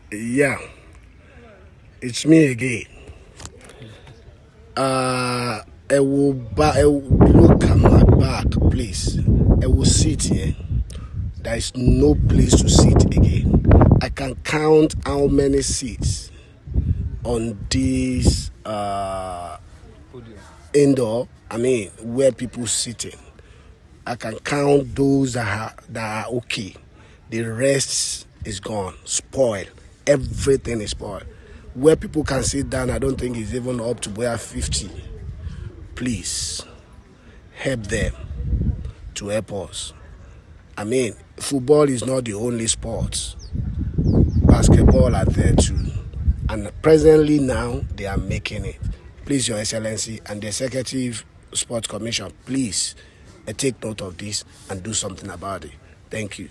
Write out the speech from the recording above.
Yeah, it's me again. I will look at my back, please. I will sit here. There is no place to sit again. I can count how many seats on this indoor. I mean, where people sitting. I can count those that are okay. The rest is gone, spoiled. Everything is spoiled. Where people can sit down, I don't think it's even up to where 50. Please help them to help us. I mean, football is not the only sport. Basketball are there too. And presently now, they are making it. Please, Your Excellency, and the Executive Sports Commission, please take note of this and do something about it. Thank you.